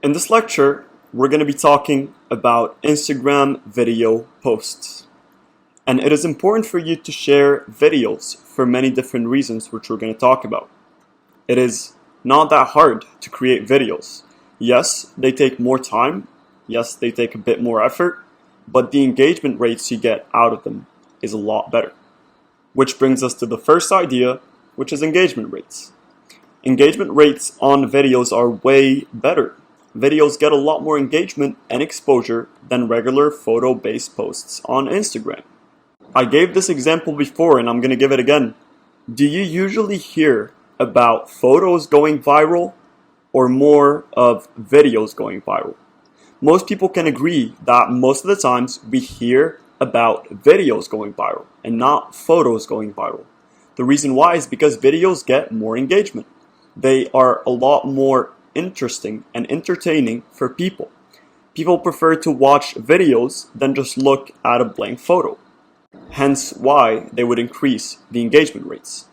In this lecture, we're going to be talking about Instagram video posts. And it is important for you to share videos for many different reasons, which we're going to talk about. It is not that hard to create videos. Yes, they take more time. Yes, they take a bit more effort, but the engagement rates you get out of them is a lot better. Which brings us to the first idea, which is engagement rates. Engagement rates on videos are way better. Videos get a lot more engagement and exposure than regular photo-based posts on Instagram. I gave this example before and I'm going to give it again. Do you usually hear about photos going viral or more of videos going viral? Most people can agree that most of the times we hear about videos going viral and not photos going viral. The reason why is because videos get more engagement. They are a lot more interesting and entertaining for people. People prefer to watch videos than just look at a blank photo. Hence why they would increase the engagement rates.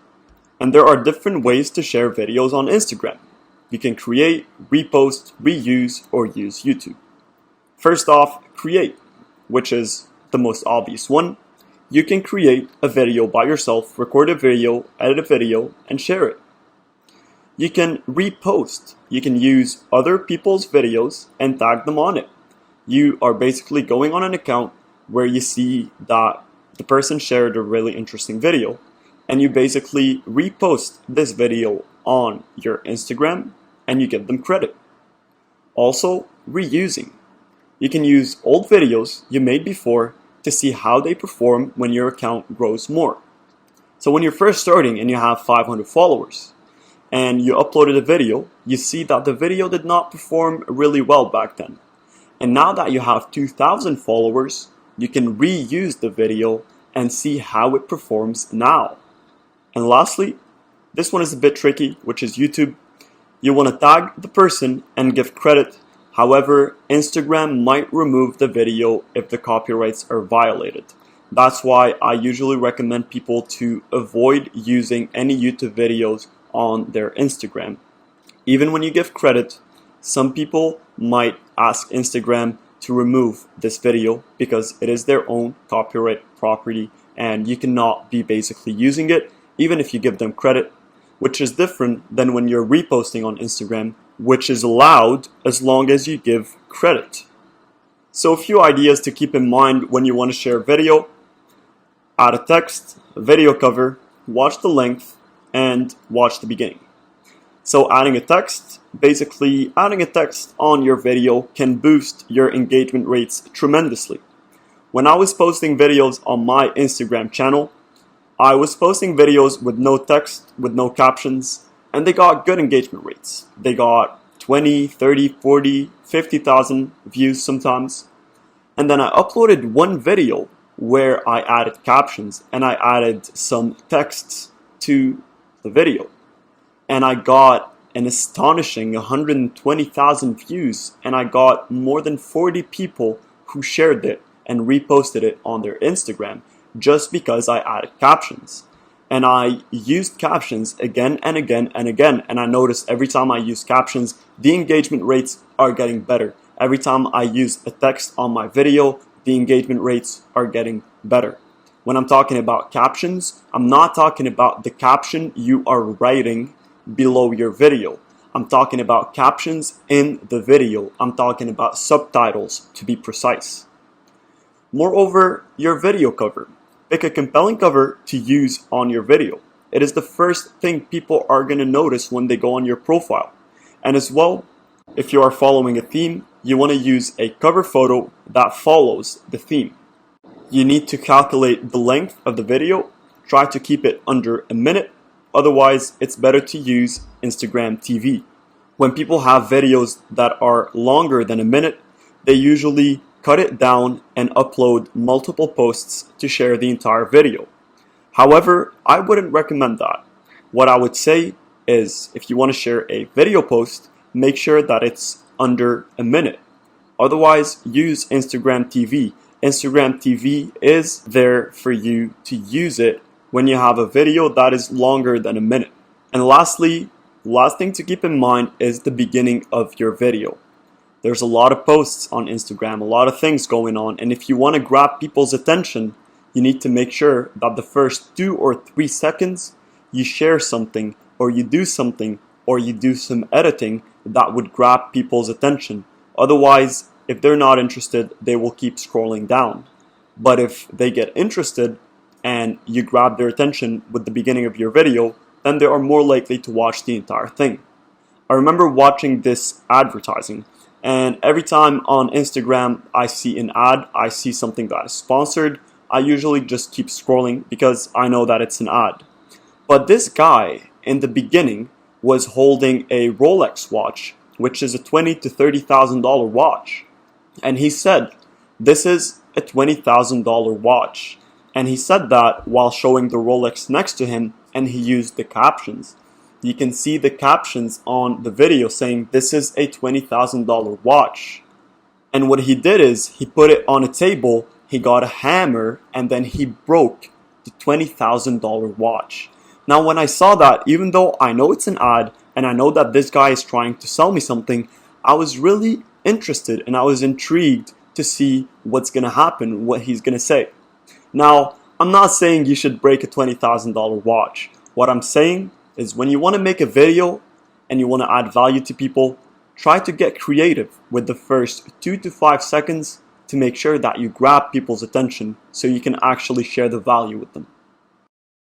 And there are different ways to share videos on Instagram. You can create, repost, reuse, or use YouTube. First off, create, which is the most obvious one. You can create a video by yourself, record a video, edit a video, and share it. You can repost. You can use other people's videos and tag them on it. You are basically going on an account where you see that the person shared a really interesting video, and you basically repost this video on your Instagram and you give them credit. Also, reusing. You can use old videos you made before to see how they perform when your account grows more. So when you're first starting and you have 500 followers, and you uploaded a video, you see that the video did not perform really well back then. And now that you have 2,000 followers, you can reuse the video and see how it performs now. And lastly, this one is a bit tricky, which is YouTube. You want to tag the person and give credit. However, Instagram might remove the video if the copyrights are violated. That's why I usually recommend people to avoid using any YouTube videos on their Instagram. Even when you give credit, some people might ask Instagram to remove this video because it is their own copyright property and you cannot be basically using it even if you give them credit, which is different than when you're reposting on Instagram, which is allowed as long as you give credit. So a few ideas to keep in mind when you want to share a video: add a text, a video cover, watch the length, and watch the beginning. So adding a text, basically adding a text on your video can boost your engagement rates tremendously. When I was posting videos on my Instagram channel, I was posting videos with no text, with no captions, and they got good engagement rates. They got 20, 30, 40, 50,000 views sometimes. And then I uploaded one video where I added captions and I added some texts to the video, and I got an astonishing 120,000 views, and I got more than 40 people who shared it and reposted it on their Instagram just because I added captions. And I used captions again and again and again, and I noticed every time I use captions, the engagement rates are getting better. Every time I use a text on my video, the engagement rates are getting better. When I'm talking about captions, I'm not talking about the caption you are writing below your video. I'm talking about captions in the video. I'm talking about subtitles, to be precise. Moreover, your video cover. Pick a compelling cover to use on your video. It is the first thing people are going to notice when they go on your profile. And as well, if you are following a theme, you want to use a cover photo that follows the theme. You need to calculate the length of the video. Try to keep it under a minute. Otherwise, it's better to use Instagram TV. When people have videos that are longer than a minute, they usually cut it down and upload multiple posts to share the entire video. However, I wouldn't recommend that. What I would say is, if you want to share a video post, make sure that it's under a minute. Otherwise, use Instagram TV. Instagram TV is there for you to use it when you have a video that is longer than a minute. And lastly, last thing to keep in mind is the beginning of your video. There's a lot of posts on Instagram, a lot of things going on, and if you want to grab people's attention, you need to make sure that the first 2 or 3 seconds you share something, or you do something, or you do some editing that would grab people's attention. Otherwise, if they're not interested, they will keep scrolling down. But if they get interested and you grab their attention with the beginning of your video, then they are more likely to watch the entire thing. I remember watching this advertising, and every time on Instagram I see an ad, I see something that is sponsored, I usually just keep scrolling because I know that it's an ad. But this guy in the beginning was holding a Rolex watch, which is a $20,000 to $30,000 watch. And he said, "This is a $20,000 watch." And he said that while showing the Rolex next to him, and he used the captions. You can see the captions on the video saying, "This is a $20,000 watch." And what he did is, he put it on a table, he got a hammer, and then he broke the $20,000 watch. Now when I saw that, even though I know it's an ad, and I know that this guy is trying to sell me something, I was really interested and I was intrigued to see what's gonna happen, what he's gonna say. Now, I'm not saying you should break a $20,000 watch. What I'm saying is when you want to make a video and you want to add value to people, try to get creative with the first 2 to 5 seconds to make sure that you grab people's attention so you can actually share the value with them.